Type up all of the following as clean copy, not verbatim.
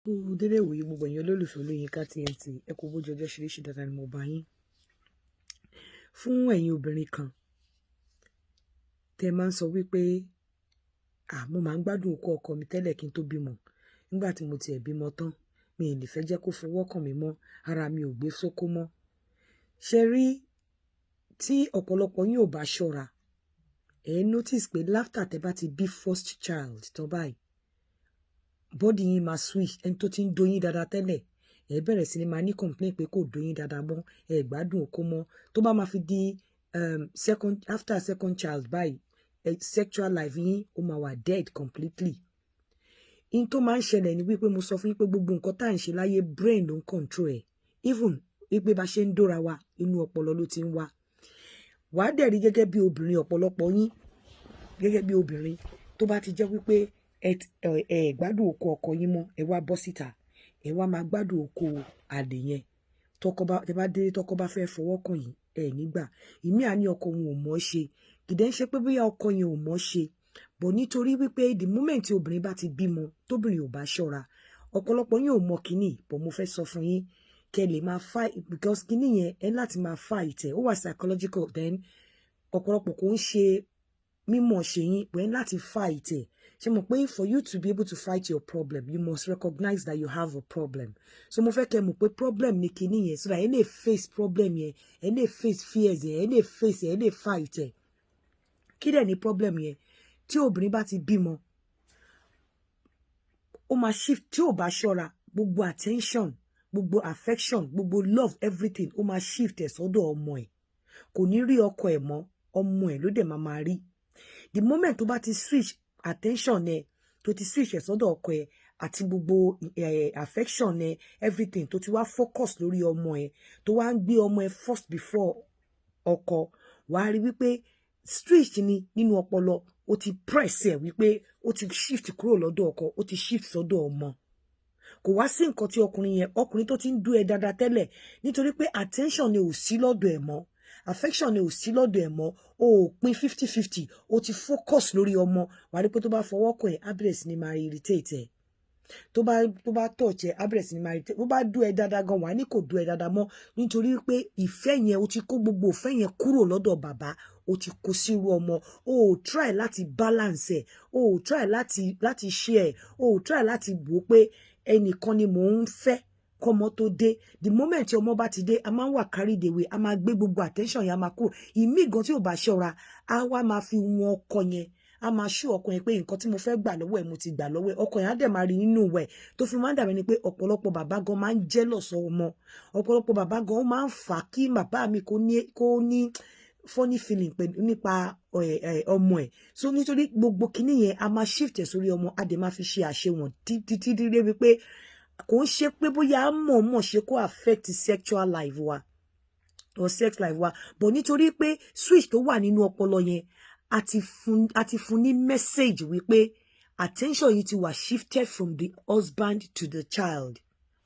Dédé wòye gbogbo èèyàn olólùfẹ́ Olóyinka TNT ẹ kú bójú ọjọ́ ṣeréṣe dáadáa ni mo bá yín. Fún ẹ̀yin obìnrin kan tẹ́ máa ń sọ wípé mo máa ń gbádùn okó ọkọ mi tẹ́lẹ̀ kí n tó bímọ, nígbà tí mo tiẹ̀ bímọ tán mi ì lè fẹ́ jẹ́ kó fọwọ́ kàn mí mọ́, ara mi ò gbé sóko mọ́. Ṣe rí tí ọ̀pọ̀lọpọ̀ yín ò bá ṣọ́ra notice pé láftà tẹ́ bá ti bí first child tán báyìí bọ́dì yín máa switch. Ẹni tó ti ń doyin dáadáa tẹ́lẹ̀ bẹ̀rẹ̀ sí ni máa ní complain pé kò doyin dáadáa mọ́, gbádùn okó mọ́. Tó bá máa fi di after second child báyìí sexual life yín ó máa wà dead completely. In tó máa ń ṣẹlẹ̀ ni wípé mo sọ fún yín pé gbogbo nǹkan tá à ń ṣe láyé brain ló ń control ẹ̀. Even wípé bá ṣe ń dóra wa inú ọpọlọ ló ti ń wá. Wàá dẹ̀ rí gẹ́gẹ́ bí obìnrin, ọ̀pọ̀lọpọ̀ yín gẹ́gẹ́ bí obìnrin tó bá ti jẹ́ wípé gbádùn okó ọkọ yín mọ́, ẹ wá bọ́ síta ẹ wá máa gbádùn okó àlè yẹn. Tẹ́ bá dé tọkọ bá fẹ́ fọwọ́ kàn yín nígbà ìmí àní ọkọ wọn ò mọ̀ ṣe, kìdẹ́ ń ṣe pé bóyá ọkọ yẹn ò mọ̀ ṣe bọ̀ nítorí wípé the moment tí obìnrin bá ti bímọ tóbìnrin ò bá ṣọ́ra, ọ̀pọ̀lọpọ̀ yín ò mọ̀ kíní bọ̀ mo fẹ́ sọ fún yín kẹ́ lè máa fight because kíní yẹn láti máa fight ó wà psychological. Then ọ̀pọ̀lọpọ̀ kò ń ṣe mímọ̀ ṣe yín pé láti fight ṣe mọ̀ pé for you to be able to fight your problem you must recognize that you have a problem. So mo fẹ́ kẹ́ mọ̀ pé problem ni kíní yẹn so that ẹ lè face problem yẹn, ẹ lè face fears yẹn, ẹ lè face ẹ lè fight kí dẹ̀ ni problem yẹn? Tí obìnrin bá ti bímọ ó máa shift, tí ò bá ṣọ́ra gbogbo attention gbogbo affection gbogbo love everything ó máa shift sọ́dọ̀ ọmọ ẹ̀, kò ní rí ọkọ ẹ̀ mọ́, ọmọ ẹ̀ ló dẹ̀ máa rí. The moment tó bá ti switch attention tó ti switch sọ́dọ̀ ọkọ ẹ̀ àti gbogbo affection everything tó ti wá focus lórí ọmọ ẹ̀ tó wá ń gbé ọmọ ẹ̀ first before ọkọ, wàá rí wípé switch ni nínú ọpọlọ ó ti press wípé ó ti shift kúrò lọ́dọ̀ ọkọ ó ti shift sọ́dọ̀ ọmọ. Kò wá sí nǹkan tí ọkùnrin tó ti ń dú ẹ dáadáa tẹ́lẹ̀ nítorí pé attention ni ò sí lọ́dọ̀ ẹ̀ mọ́, affection ni ò sí lọ́dọ̀ ẹ̀ mọ́, o ò pín 50-50 o ti focus lórí ọmọ. Wàá rí pé tó bá fọwọ́ kàn ẹ́ á bẹ̀rẹ̀ sí ni máa irritate ẹ̀, tó bá touch ẹ á bẹ̀rẹ̀ sí ni máa irritate, tó bá dú ẹ dáadáa gan wàá ní kò dú ẹ dáadáa mọ́ nítorí pé ìfẹ́ yẹn o ti kó gbogbo ìfẹ́ yẹn kúrò lọ́dọ̀ bàbá o ti kó sírú ọmọ. O ò try láti balance o ò try láti share o ò try láti wò pé ẹnìkan ni mò ń fẹ́ kọ́mọ tó dé. The moment tí ọmọ bá ti dé a máa ń wà carried away, a máa gbé gbogbo attention yẹn a máa kúrò. Ìmí gan tí ò bá ṣọ́ra á wá máa fi wọn ọkọ yẹn, a máa ṣú ọkọ yẹn pé nǹkan tí mo fẹ́ gbà lọ́wọ́ ẹ̀ mo ti gbà lọ́wọ́ ẹ̀. Ọkọ yẹn á dẹ̀ máa rí nínú ẹ̀ tó fi máa ń dàbí ni pé ọ̀pọ̀lọpọ̀ bàbá gan máa ń jealous ọmọ, ọ̀pọ̀lọpọ̀ bàbá gan máa ń fà kí bàbá mi kó ní funny feeling nípa ọmọ ẹ̀. So nítorí gbogbo kinní yẹn a máa shift sórí ọmọ, a dẹ̀ máa fi ṣe àṣewọ̀n títí dé wípé kò ń ṣe pé bóyá mọ̀ọ́mọ̀ ṣe kó affect sexual life wa or sex life wa but nítorí pé switch tó wà nínú ọpọlọ yẹn a ti fún ní message wípé attention yìí ti wà shifted from the husband to the child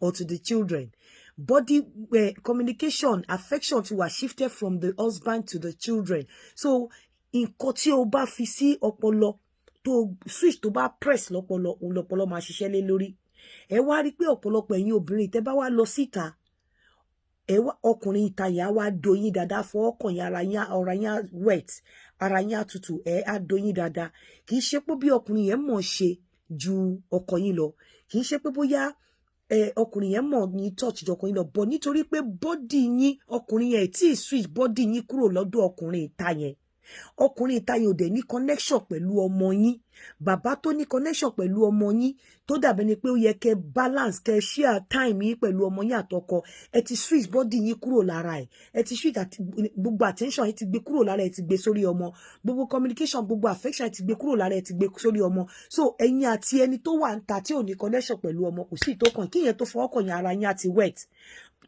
or to the children. Body communication affection ti wà shifted from the husband to the children. So nǹkan tí o bá fi sí ọpọlọ tó switch tó bá press lọ́pọlọ òun lọ́pọlọ máa ṣiṣẹ́ lé lórí. Ẹ wá rí pé ọ̀pọ̀lọpọ̀ ẹ̀yin obìnrin tẹ́ bá wá lọ síta ọkùnrin ìta yẹn á wá doyin dáadáa fọwọ́ kàn yín, ara yín wet, ara yín á tutù á doyin dáadáa. Kì í ṣe pé bí ọkùnrin yẹn mọ̀ ṣe ju ọkọ yín lọ, kì í ṣe pé bóyá ọkùnrin yẹn mọ̀ ní touch ju ọkọ yín lọ bọ̀ nítorí pé bọ́dì yín ọkùnrin yẹn tí switch bọ́dì yín kúrò lọ́dọ̀ ọkùnrin ìta yẹn. Ọkùnrin ìta yẹn ò dẹ̀ ní connection pẹ̀lú ọmọ yín. Bàbá tó ní connection pẹ̀lú ọmọ yín tó dàbí ni pé ó yẹ kẹ́ balance kẹ́ share time yín pẹ̀lú ọmọ yín àtọkọ, ẹ ti switch body yín kúrò lára ẹ ti switch gbogbo attention yín ti gbé kúrò lára ẹ ti gbé sórí ọmọ, gbogbo communication gbogbo affection ẹ ti gbé kúrò lára ẹ ti gbé sórí ọmọ. So ẹ̀yin àti ẹni tó wà ń ta tí ò ní connection pẹ̀lú ọmọ kò sí ìtókàn kí yẹn tó fọwọ́ kàn yín ara yín àti wet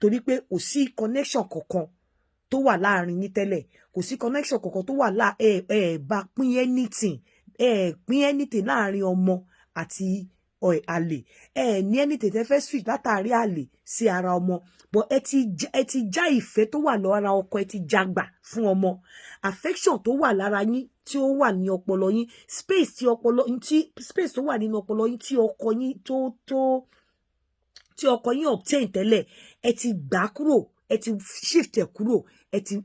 torí pé kò sí connection kankan tó wà láàrin yín tẹ́lẹ̀, kò sí connection kankan tó wà bá pín anything láàrin ọmọ àti àlè ní anything tẹ́ fẹ́ switch látàrí àlè sí ara ọmọ but ẹ ti já ìfẹ́ tó wà lára ọkọ ẹ ti jágbà fún ọmọ. Affection tó wà lára yín tí ó wà ní ọpọlọ yín, space tó wà nínú ọpọlọ yín tí ọkọ yín tí ọkọ yín obtain tẹ́lẹ̀ ẹ ti gbà kúrò ẹ ti shift ẹ kúrò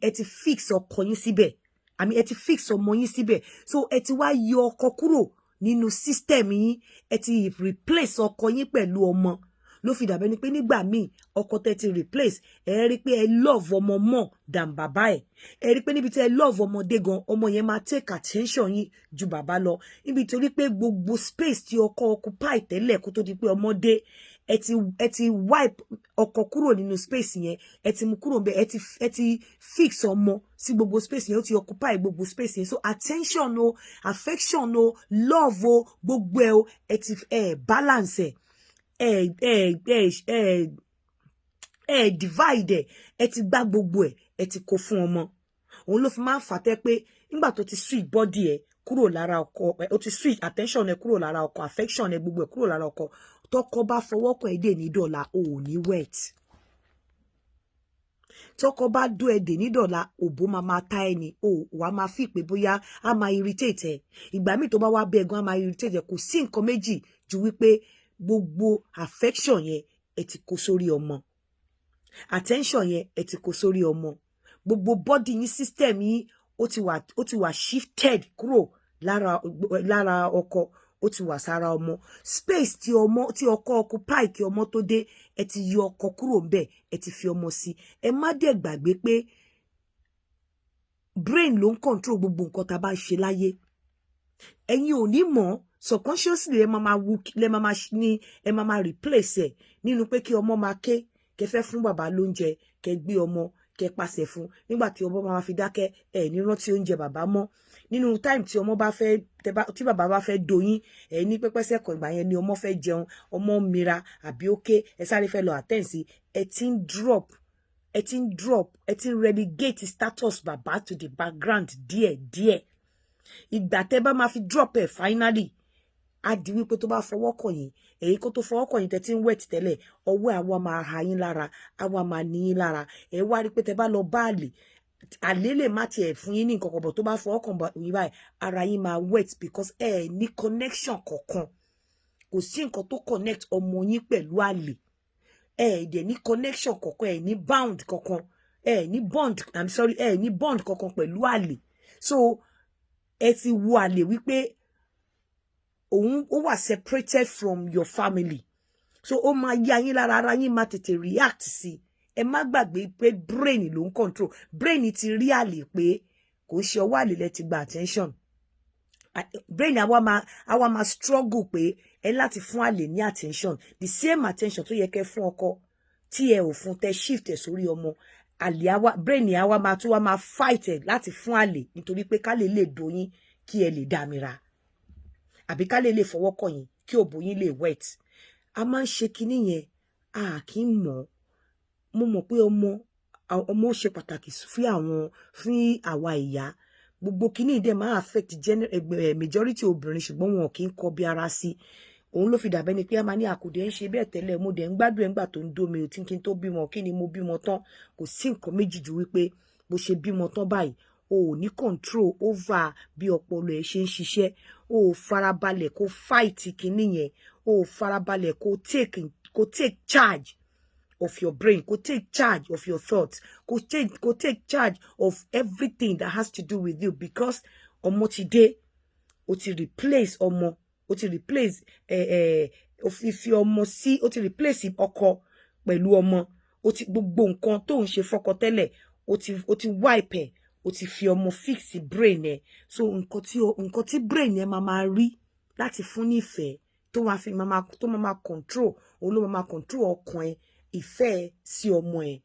ẹ ti fix ọkọ yín síbẹ̀ àmì ẹ ti fix ọmọ yín síbẹ̀ so ẹ ti wá yọ ọkọ kúrò nínú system yín ẹ ti replace ọkọ yín pẹ̀lú ọmọ ló fi dàbẹ́ ni pé nígbà míì ọkọ tẹ́ ti replace ẹ rí pé ẹ love ọmọ more than bàbá ẹ rí pé níbi tí ẹ love ọmọdé gan ọmọ yẹn máa take attention yín ju bàbá lọ níbi torí pé gbogbo space tí ọkọ occupy tẹ́lẹ̀ kó tó di pé ọmọdé ẹ ti wipe ọkọ kúrò nínú space yẹn ẹ ti mú kúrò ńbẹ̀ ẹ ti fix ọmọ sí gbogbo space yẹn ó ti occupy gbogbo space yẹn so attention o affection o love o gbogbo ẹ o ẹ ti balance divide ẹ ti gbá gbogbo ẹ ti kó fún ọmọ òun ló fi máa ń fà tẹ́ pé nígbà tó ti switch body ẹ kúrò lára ọkọ ó ti switch attention ẹ kúrò lára ọkọ affection ẹ gbogbo ẹ kúrò lára ọkọ tọkọ bá fọwọ́ kàn ẹ́ dè ní dọ̀la ò ní wet tọkọ bá dó ẹ dè ní dọ̀la òbó máa ta ẹni wàá máa fi pé bóyá á máa irritate ẹ ìgbà míì tó bá wá bẹ ẹ̀gbọ́n á máa irritate ẹ kò sí nǹkan méjì ju wípé gbogbo affection yẹn ẹ ti kó sórí ọmọ attention yẹn ẹ ti kó sórí ọmọ gbogbo body yín system yín ó ti wà shifted kúrò lára ọkọ ó ti wà sára ọmọ space tí ọkọ occupy kí ọmọ tó dé ẹ ti yọ ọkọ kúrò ńbẹ̀ ẹ ti fi ọmọ sí ẹ má dẹ̀ gbàgbé pé brain ló ń control gbogbo nǹkan tá a bá ṣe láyé ẹ̀yin ò ní mọ̀ subconsciously ẹ máa replace ẹ nínú pé kí ọmọ máa ké kẹ fẹ́ fún bàbá lóúnjẹ kẹ gbé ọmọ kẹ pàṣẹ fún nígbà tí ọmọ máa fi dákẹ́ ẹ ní rántí oúnjẹ bàbá mọ́ nínú time tí ọmọ bá fẹ́ tí bàbá bá fẹ́ doyin ẹ ní pẹ́pẹ́sẹ̀ kan ìgbà yẹn ni ọmọ fẹ́ jẹun ọmọ mira àbí ókè ẹ sáré fẹ́ lọ attend sí ẹ ti ń relegate status bàbá to the background díẹ̀díẹ̀ ìgbà tẹ́ bá máa fi drop ẹ finally á di wípé tó bá fọwọ́ kàn yín èyí kó tó fọwọ́ kàn yín tẹ́ tí ń wet tẹ́lẹ̀ ọwọ́ àwa máa ha yín lára àwa máa ní yín lára ẹ wá rí pé tẹ́ bá lọ bá àlè lè má tiẹ̀ fún yín ní nǹkan kan bọ̀ tó bá fọwọ́ kàn yín báyìí ara yín máa wet because ẹ ní connection kankan kò sí nǹkan tó connect ọmọ yín pẹ̀lú àlè ẹ dẹ̀ ní connection kankan ẹ ní bound kankan ẹ ní bond ẹ ní bond kankan pẹ̀lú àlè so ẹ ti wo àlè wípé òun ó wà separated from your family so ó máa yá yín lára ara yín máa tètè react sí ẹ má gbàgbé pé brain ló ń control brain ti rí àlè pé kò ṣe ọwọ́ àlè lẹ ti gba attention brain àwa máa struggle pé ẹ láti fún àlè ní attention the same attention tó yẹ kẹ́ fún ọkọ tí ẹ ò fún tẹ́ shift ẹ sórí ọmọ àlè brain àwa máa tún wá máa fight ẹ láti fún àlè nítorí pé ká lè doyin kí ẹ lè dàmíra àbí ká lè fọwọ́ kàn yín kí òbò yín lè wet a máa ń ṣe kinní yẹn a kì í mọ̀ mo mọ̀ pé ọmọ ṣe pàtàkì fún àwa ìyá gbogbo kinní dẹ̀ máa affect majority obìnrin ṣùgbọ́n wọn kì í kọ bí ara sí òun ló fi dàbẹ́ ni pé a máa ní àkùdé ń ṣe bẹ́ẹ̀ tẹ́lẹ̀ mo dẹ̀ ń gbádùn ẹ̀ ńgbà tó ń dómi ò tí kí n tó bímọ kí ni mo bímọ tán kò sí nǹkan méjì ju wípé bó ṣe bímọ tán báyìí o ò ní control over bí ọpọlọ ẹ ṣe ń ṣiṣẹ́ o ò farabalẹ̀ kó fight kinní yẹn o ò farabalẹ̀ kó take charge of your brain kó take charge of your thoughts kó take charge of everything that has to do with you because ọmọ ti dé o ti replace ọmọ o ti replace o fi ọmọ sí o ti replace ọkọ pẹ̀lú ọmọ o ti gbogbo nǹkan tó ń ṣe fọ́kọ tẹ́lẹ̀ o ti wipe ẹ̀ o ti fi ọmọ fix brain ẹ so nǹkan tí brain ẹ máa rí láti fún nífẹ̀ẹ́ tó máa control òun ló máa control ọkàn ẹ ìfẹ́ ẹ sí ọmọ ẹ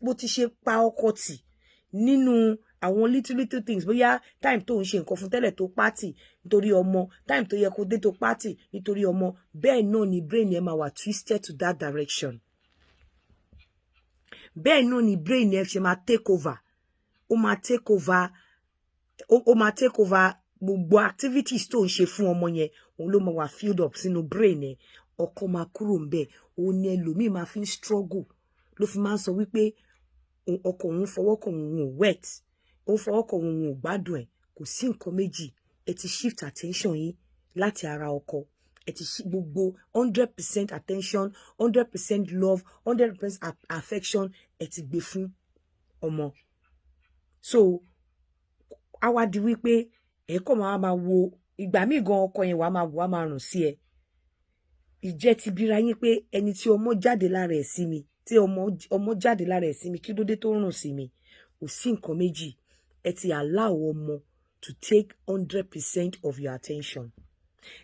bó ti ṣe pa ọkọ tì nínú àwọn little things bóyá time tó ń ṣe nǹkan fún tẹ́lẹ̀ tó pátì nítorí ọmọ time tó yẹ kó dé tó pátì nítorí ọmọ bẹ́ẹ̀ náà ni brain ẹ máa wà twisted to that direction bẹ́ẹ̀ náà ni brain ẹ ṣe máa take over ó máa take over gbogbo activities tó ń ṣe fún ọmọ yẹn òun ló máa wà filled up sínú brain ẹ ọkọ máa kúrò ńbẹ̀ òun ni ẹlòmíì máa fi ń struggle ló fi máa ń sọ wípé ọkọ òun fọwọ́ kàn òun ò wet òun fọwọ́ kàn òun ò gbádùn ẹ̀ kò sí nǹkan méjì ẹ ti shift attention yín láti ara ọkọ ẹ ti ṣí gbogbo 100% attention 100% love 100% affection ẹ ti gbé fún ọmọ. So àwa di wípé ẹ kọ́ máa wo ìgbà míì gan ọkọ yẹn wàá máa rùn sí ẹ. Ìjẹ́ ti bíra yín pé ẹni tí ọmọ jáde lára ẹ̀ sí mi tí ọmọ jáde lára ẹ̀ sí mi kí ló dé tó rùn sí mi. Kò sí nǹkan méjì, ẹ ti allow ọmọ to take 100% of your attention.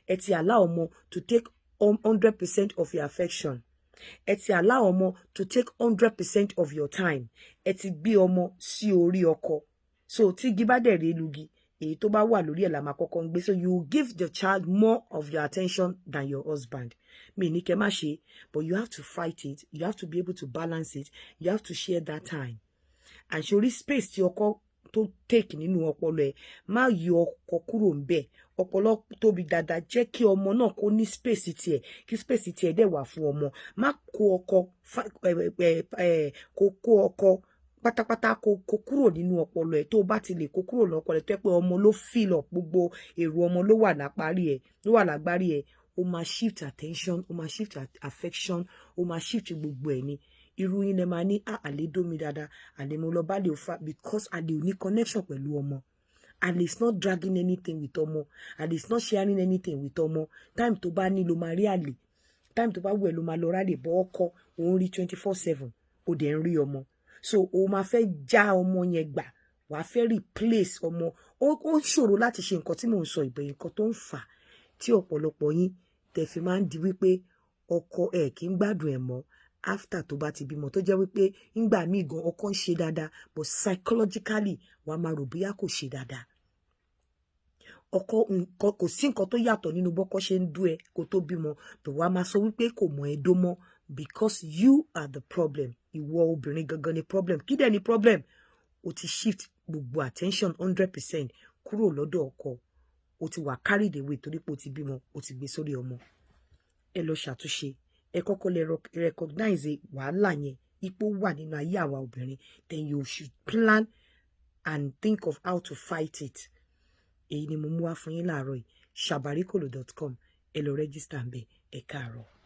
Ẹ ti allow ọmọ to take 100% of your affection. Ẹ ti allow ọmọ to take 100% of your time. Ẹ ti gbé ọmọ sí orí ọkọ. So tí igi bá dẹ̀ rí lugi, èyí tó bá wà lórí ẹ̀ la máa kọ́kọ́ ń gbé. So you give the child more of your attention than your husband. Mi ní kẹ́ má ṣe, but you have to fight it. You have to be able to balance it. You have to share that time. And ṣorí space tí ọkọ tó take nínú ọpọlọ ẹ̀, má yọ ọkọ kúrò ńbẹ̀. Ọpọlọ tóbi dáadáa, jẹ́ kí ọmọ náà kó ní space tiẹ̀, kí space tiẹ̀ dẹ̀ wà fún ọmọ. Má kó ọkọ kó ọkọ pátápátá kó kúrò nínú ọpọlọ ẹ̀. Tó bá ti lè kó kúrò lọ́pọlọ ẹ̀, tó pé ọmọ ló fill up gbogbo èrò ọmọ ló wà lágbárí ẹ̀, ó máa shift attention, ó máa shift affection, ó máa shift gbogbo ẹ̀ ni. Irú yín lẹ máa ní àlè dómi dáadáa, àlè mo lọ bá lè fa, because àlè ò ní connection pẹ̀lú ọmọ. Àlè is not dragging anything with ọmọ. Àlè is not sharing anything with ọmọ. Time tó bá ní ló máa rí àlè. Time tó bá wù ẹ́ ló máa lọ rálè, bọ́ ọkọ òun rí 24/7, ó dẹ̀ ń rí ọmọ. So o máa fẹ́ já ọmọ yẹn gbà, wàá fẹ́ replace ọmọ. Ó ṣòro láti ṣe nǹkan tí mò ń sọ ìbẹ̀yìn nǹkan tó ń fà tí ọ̀pọ̀lọpọ̀ yín tẹ̀ fi máa ń di wípé ọkọ ẹ̀ kì í gbádùn ẹ̀ mọ́ after tó bá ti bímọ, tó jẹ́ wípé ńgbà míì gan ọkọ ń ṣe dáadáa but psychologically wàá máa rò bóyá kò ṣe dáadáa. Ọkọ nǹkan kò sí nǹkan tó yàtọ̀ nínú bọ́kọ ṣe ń dú ẹ kó tó bímọ, but wàá máa sọ wípé kò mọ̀ ẹ́ dó mọ́ because you are the problem. Ìwọ obìnrin gangan ni problem. Kí dẹ̀ ni problem? O ti shift gbogbo attention 100% kúrò lọ́dọ̀ ọkọ. O ti wà carried away torí pé o ti bímọ, o ti gbé sórí ọmọ. Ẹ lọ ṣàtúnṣe. Ẹ kọ́kọ́ lè recognize wàhálà yẹn ipò wà nínú ayé àwa obìnrin, then you should plan and think of how to fight it. Èyí ni mo mú wá fún yín láàárọ̀ yìí. shabarikolo.com. Ẹ lọ register ńbẹ̀. Ẹ káàárọ̀.